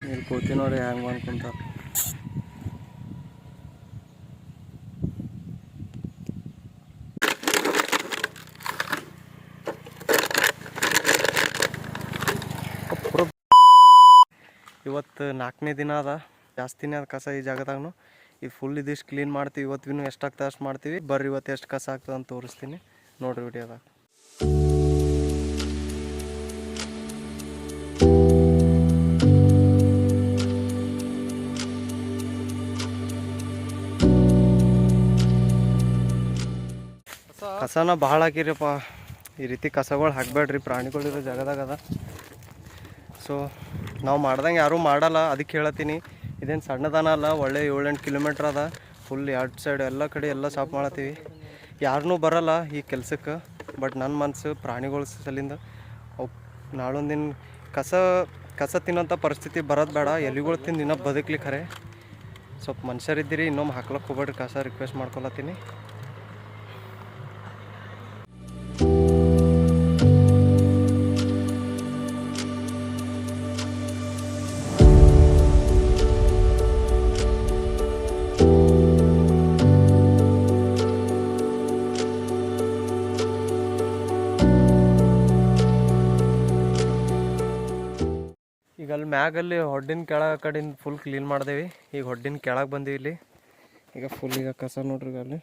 ಇಲ್ಲಿ ಕೂತಿ ನೋಡಿ ಹ್ಯಾಂಗೆ ಬಂದು ಕುಂತಾರ. ಇವತ್ತು 4ನೇ ದಿನ ಅದ, ಜಾಸ್ತಿನೇ ಅದ ಕಸ ಈ ಜಾಗದಾಗೂ. ಇದು ಫುಲ್ ಇದಿಷ್ಟು ಕ್ಲೀನ್ ಮಾಡ್ತೀವಿ. ಇವತ್ತು ಎಷ್ಟಾಗ್ತದೆ ಅಷ್ಟು ಮಾಡ್ತೀವಿ. ಬರ್ರಿ ಇವತ್ತು ಎಷ್ಟು ಕಸ ಆಗ್ತದೆ ಅಂತ ತೋರಿಸ್ತೀನಿ, ನೋಡ್ರಿ ವಿಡಿಯೋದಾಗ. ಕಸನ ಭಾಳ ಹಾಕಿರಪ್ಪ. ಈ ರೀತಿ ಕಸಗಳು ಹಾಕಬೇಡ್ರಿ, ಪ್ರಾಣಿಗಳಿರೋ ಜಾಗದಾಗ ಅದ. ಸೊ ನಾವು ಮಾಡ್ದಂಗೆ ಯಾರೂ ಮಾಡಲ್ಲ, ಅದಕ್ಕೆ ಹೇಳತ್ತೀನಿ. ಇದೇನು ಸಣ್ಣದನ ಅಲ್ಲ, ಒಳ್ಳೆ 7-8 ಕಿಲೋಮೀಟ್ರ್ ಅದ. ಫುಲ್ 2 ಸೈಡ್ ಎಲ್ಲ ಕಡೆ ಎಲ್ಲ ಸಾಫ್ ಮಾಡತ್ತೀವಿ. ಯಾರನ್ನೂ ಬರಲ್ಲ ಈ ಕೆಲ್ಸಕ್ಕೆ. ಬಟ್ ನನ್ನ ಮನಸ್ಸು ಪ್ರಾಣಿಗಳ ಸಲಿಂದ ನಾಳೊಂದು ದಿನ ಕಸ ತಿನ್ನೋಂಥ ಪರಿಸ್ಥಿತಿ ಬರೋದು ಬೇಡ. ಎಲಿಗಳು ತಿಂದು ಇನ್ನೂ ಬದುಕಲಿ. ಖರೆ ಸ್ವಲ್ಪ ಮನುಷ್ಯರಿದ್ದೀರಿ, ಇನ್ನೊಮ್ಮೆ ಹಾಕ್ಲಕ್ಕೆ ಹೋಗ್ಬೇಡ್ರಿ ಕಸ, ರಿಕ್ವೆಸ್ಟ್ ಮಾಡ್ಕೊಳತ್ತೀನಿ. ಈಗ ಅಲ್ಲಿ ಮ್ಯಾಗಲ್ಲಿ ಹೊಡ್ಡಿನ ಕೆಳಗೆ ಕಡೆಯಿಂದ ಫುಲ್ ಕ್ಲೀನ್ ಮಾಡ್ದೇವಿ. ಈಗ ಹೊಡ್ಡಿನ ಕೆಳಗೆ ಬಂದೀವಿ ಇಲ್ಲಿ. ಈಗ ಫುಲ್ ಈಗ ಕಸ ನೋಡ್ರಿ ಅಲ್ಲಿ.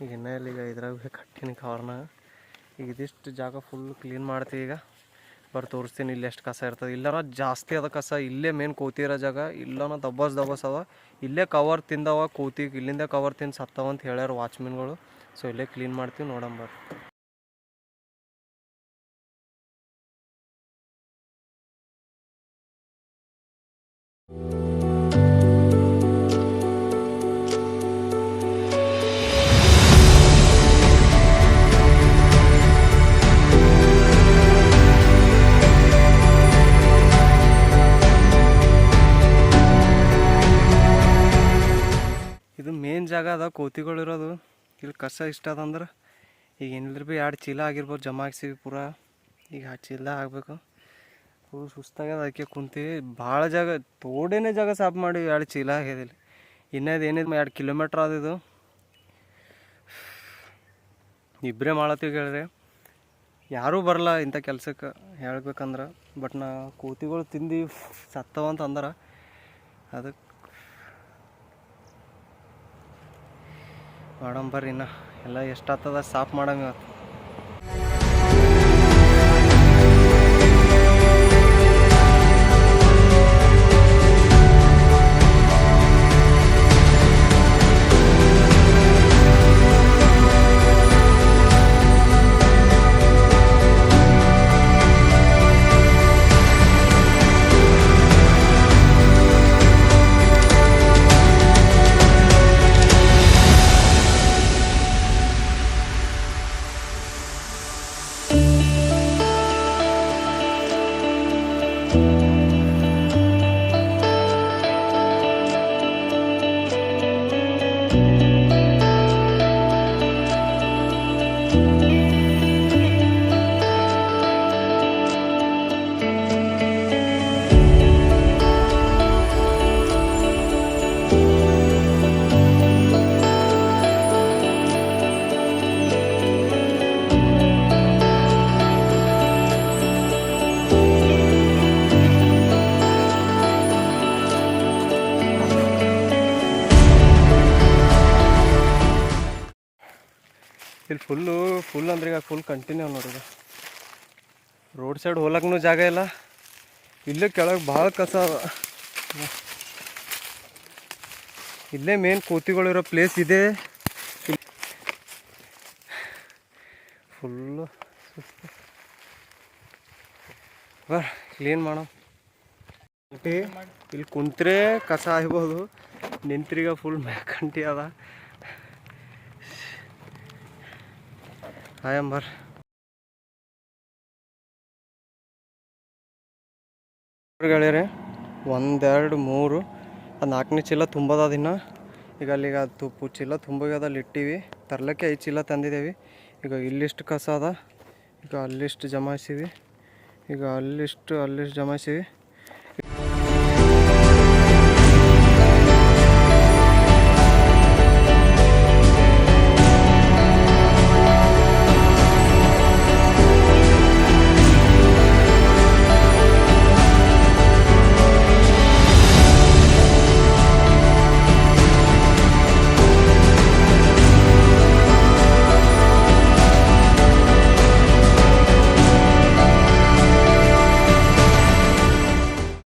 ಈಗ ಇನ್ನೂ ಈಗ ಇದ್ರಾಗ ಕಟ್ಟಿನ ಕವರ್ನ. ಈಗ ಇದಿಷ್ಟು ಜಾಗ ಫುಲ್ ಕ್ಲೀನ್ ಮಾಡ್ತೀವಿ. ಈಗ ತೋರಿಸ್ತೀನಿ ಇಲ್ಲಿ ಎಷ್ಟು ಕಸ ಇರ್ತದೆ. ಇಲ್ಲನ ಜಾಸ್ತಿ ಅದ ಕಸ. ಇಲ್ಲೇ ಮೇನ್ ಕೋತಿ ಇರೋ ಜಾಗ. ಇಲ್ಲನ ದಬ್ಬಸ್ ಅವ. ಇಲ್ಲೇ ಕವರ್ ತಿಂದವ ಕೋತಿಗೆ. ಇಲ್ಲಿಂದ ಕವರ್ ತಿಂದು ಸತ್ತವ ಅಂತ ಹೇಳ್ಯಾರ ವಾಚ್ಮೆನ್ಗಳು. ಸೊ ಇಲ್ಲೇ ಕ್ಲೀನ್ ಮಾಡ್ತೀವಿ, ನೋಡಂಬರ್ರಿ. ಇದು ಮೇನ್ ಜಾಗ ಅದ ಕೋತಿಗಳಿರೋದು. ಇಲ್ಲಿ ಕಸ ಇಷ್ಟ ಅದಂದ್ರೆ ಈಗ ಏನಿಲ್ಲ ಭೀ 2 ಚೀಲ ಆಗಿರ್ಬೋದು ಜಮಾ ಹಾಕ್ಸಿವಿ ಪೂರಾ. ಈಗ 2 ಚೀಲ ಆಗಬೇಕು. ಫುಲ್ ಸುಸ್ತಾಗ್ಯದ, ಅದಕ್ಕೆ ಕುಂತೀವಿ. ಭಾಳ ಜಾಗ ತೋಡೇನೆ ಜಾಗ ಸಾಫ್ ಮಾಡಿ 2 ಚೀಲ ಆಗ್ಯದಿಲ್ಲ. ಇನ್ನೇದು ಏನಿದೆ 2 ಕಿಲೋಮೀಟ್ರ್ ಆದಿದು. ಇಬ್ಬರೇ ಮಾಡತ್ತೀವಿ ಹೇಳ್ರಿ, ಯಾರೂ ಬರಲ್ಲ ಇಂಥ ಕೆಲ್ಸಕ್ಕೆ ಹೇಳ್ಬೇಕಂದ್ರೆ. ಬಟ್ ನಾ ಕೋತಿಗಳು ತಿಂದು ಸತ್ತವಂತ ಅಂದ್ರೆ ಅದಕ್ಕೆ ಮಾಡಂಬರ್ರಿ. ಇನ್ನು ಎಲ್ಲ ಎಷ್ಟಾಗ್ತದ ಸಾಫ್ ಮಾಡಂಗೆ. ಇಲ್ಲಿ ಫುಲ್ ಅಂದ್ರೆ ಈಗ ಫುಲ್ ಕಂಟಿನ್ಯೂ ನೋಡ್ರಿ. ರೋಡ್ ಸೈಡ್ ಹೋಲಕ್ಕೂ ಜಾಗ ಇಲ್ಲ. ಇಲ್ಲೇ ಕೆಳಗೆ ಭಾಳ ಕಸ ಅದ. ಇಲ್ಲೇ ಮೇನ್ ಕೋತಿಗಳಿರೋ ಪ್ಲೇಸ್ ಇದೆ. ಫುಲ್ಲು ಕ್ಲೀನ್ ಮಾಡೋ. ಇಲ್ಲಿ ಕುಂತ್ರೆ ಕಸ ಆಗ್ಬೋದು, ನಿಂತ್ರಿಗ ಫುಲ್ ಮ್ಯಾಕಂಟಿ ಅದ. ಆಯಂಬರ್ ಗೆಳೆಯರೆ, 1 2 3 ಅದು 4ನೇ ಚೀಲ ತುಂಬದ ದಿನ. ಈಗ ಅಲ್ಲಿಗ ಚೀಲ ತುಂಬೋಗ್ಯದ, ಅಲ್ಲಿ ಇಟ್ಟಿವಿ. ತರ್ಲಕ್ಕೆ 5 ಚೀಲ ತಂದಿದ್ದೇವೆ. ಈಗ ಇಲ್ಲಿಷ್ಟು ಕಸ ಅದ. ಈಗ ಅಲ್ಲಿಷ್ಟು ಜಮಾಯಿಸಿವಿ. ಈಗ ಅಲ್ಲಿಷ್ಟು ಜಮಾಯಿಸಿವಿ.